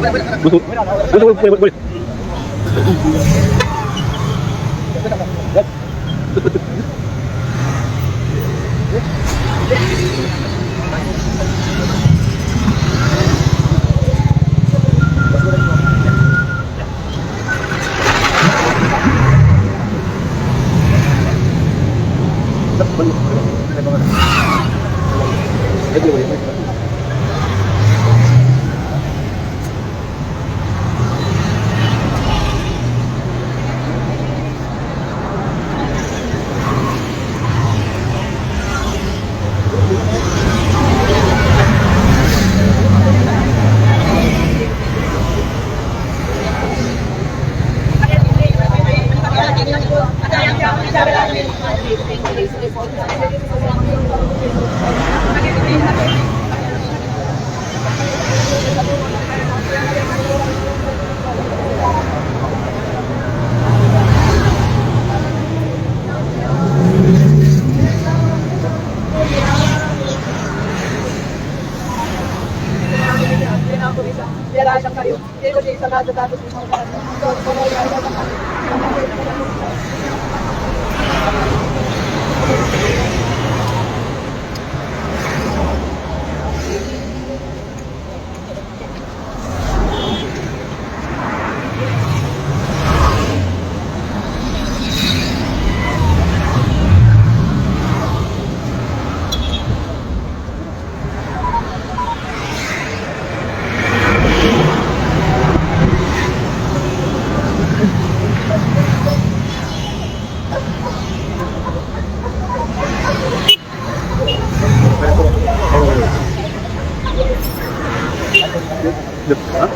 Boleh.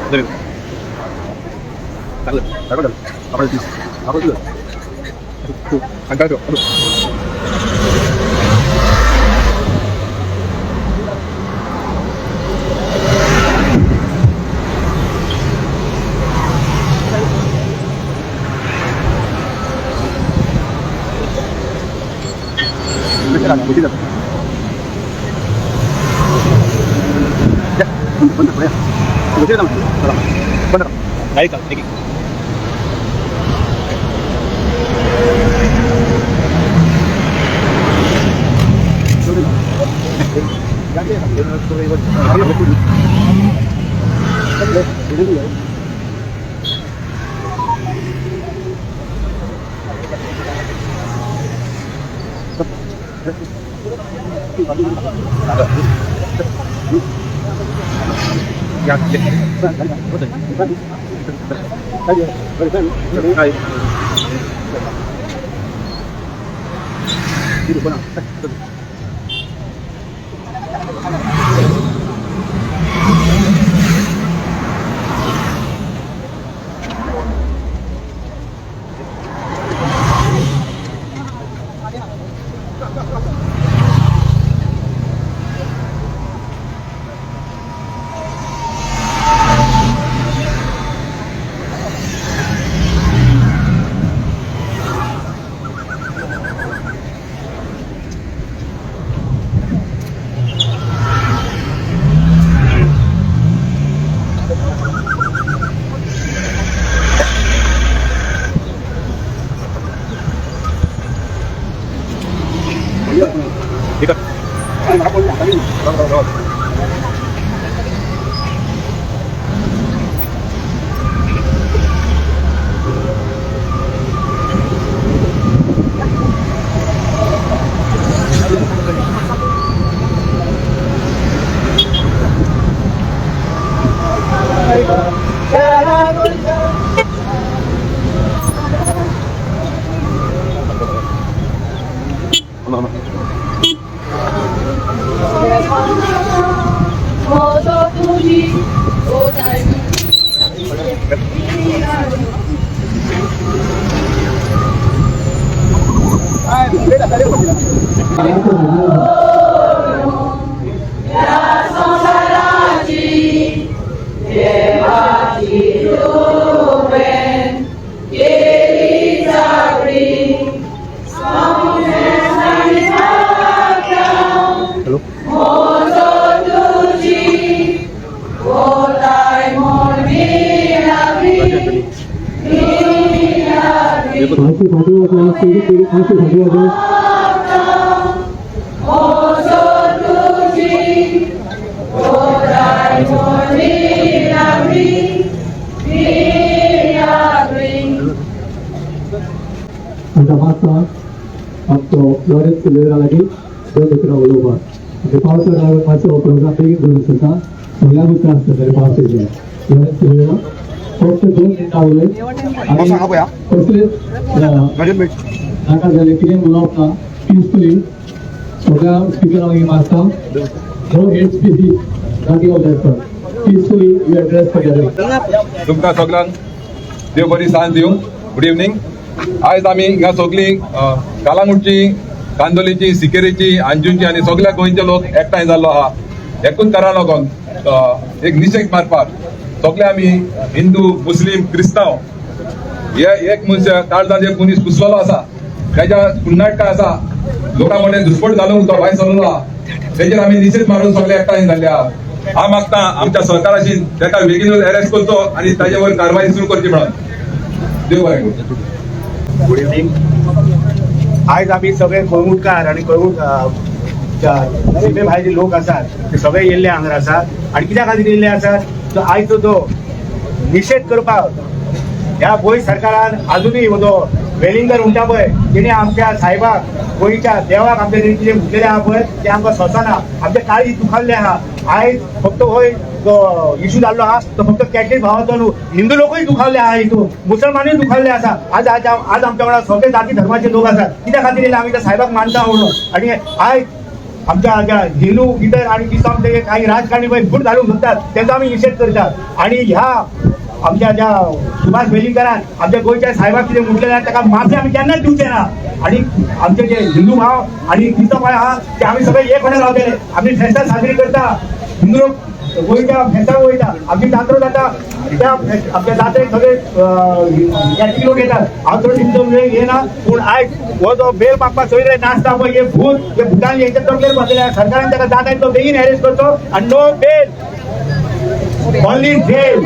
Dari taruh dalam apa itu? Apa itu? Tuh, angkat tuh. Aduh. Tidak. Ya, benar ya. Betul nama. Salah. Benar. Baik, lagi. Ikat. Mozo tuji, Kodai Morbi. Ada masa atau Lawrence Silvera lagi dan Mitra Ulova. Di pausa dalam masa program ini belum selesai. Saya bukan dari pausa ini. Lawrence Silvera. Pausa dua minit awal. Masa apa ya? Pausa ya. Lanjut, Mik. Akan jadi kini melakukan peacefully. Program speaker lagi masa. No HPC. Nothing of that sort. Peacefully we address together. तुमकां सगळ्यांक देव बरी सांज दिवं. Good evening. आयज आमी हिंगा सगळीं कालांगुटची, कांदोलीची, सिकेरीची, अंजुची आनी सगळ्या गोंयचे लोक एकठांय जाल्लो आहा. एकूच कारण लागून एक निशेध मारपाक सगळे आमी हिंदू, मुस्लीम, क्रिस्तांव हे एक मनशा काळजांत एक मनीस कुसलेलो आसा. त्याच्या पुण्यटकाय आसा. लोकां कडेन दुस्पट घालून तो भायर सरलो आहा. तेजेर आमी निशेध मारून सगळे एकठांय जाल्ले आहा. हांव मागता आमच्या सरकाराची ताका बेगीनूच अरेस्ट करचो आनी ताजे वयर कारवाई सुरू करची म्हणून. देव बरें करूं. Good evening. आयज आमी सगळे कळंगूटकार आनी सीमे भायले लोक आसात ते सगळे येयल्ले हांगा आसात आनी कित्या खातीर येयल्ले आसात तो आयचो जो निशेध करपाक ह्या गोंय सरकारान आजुनूय जो वेलिंगर म्हणटा पळय तेणे आमच्या साहेबाक गोंयच्या देवाक आमच्या कितें म्हटलेलें आहा पळय तें आमकां सोंसना. आमचे काळीज दुखाल्ले आहा. आयज फक्त होय जो इशू जाल्लो आहा तो फक्त कॅथलीक भावाचो न्हू, हिंदू लोकूय दुखाल्ले आहा, हितून मुसलमानूय दुखाल्ले आसा. आज आमच्या वांगडा सगळे जाती धर्माचे लोक आसात. कित्या खातीर येयले आमी त्या साहेबाक मानता म्हणून. आनी आयज आमच्या ज्या हिंदू भितर आनी किसांव काही राजकारणी पळय फूट घालूंक सोदतात तेचो आमी निशेध करतात. आनी ह्या आमच्या ज्या सुभाष वेलिंगरान आमच्या गोंयच्या साहेबाक कितें म्हटलें ताका माफी आमी केन्नाच दिवचे ना. आनी आमचे जे हिंदू भाव आनी क्रिस्तांव भाव आहा ते आमी सगळे एक कडेन रावतले. आमी फेस्तां साजरी करता. हिंदू लोक गोंयच्या फेस्तांक वयता. आमची जात्रो जाता त्या आमच्या जात्रेक सगळे कॅथलीक लोक येतात. हांव चड तितून येना पूण आयज हो जो बेल मागपाक सगळे नाचता पळय हे भूत हे भुतान हेंच्या तकलेर बसलेले सरकारान ताका जाता तो बेगीन अरेस्ट करचो आनी नो बेल ओनली बेल.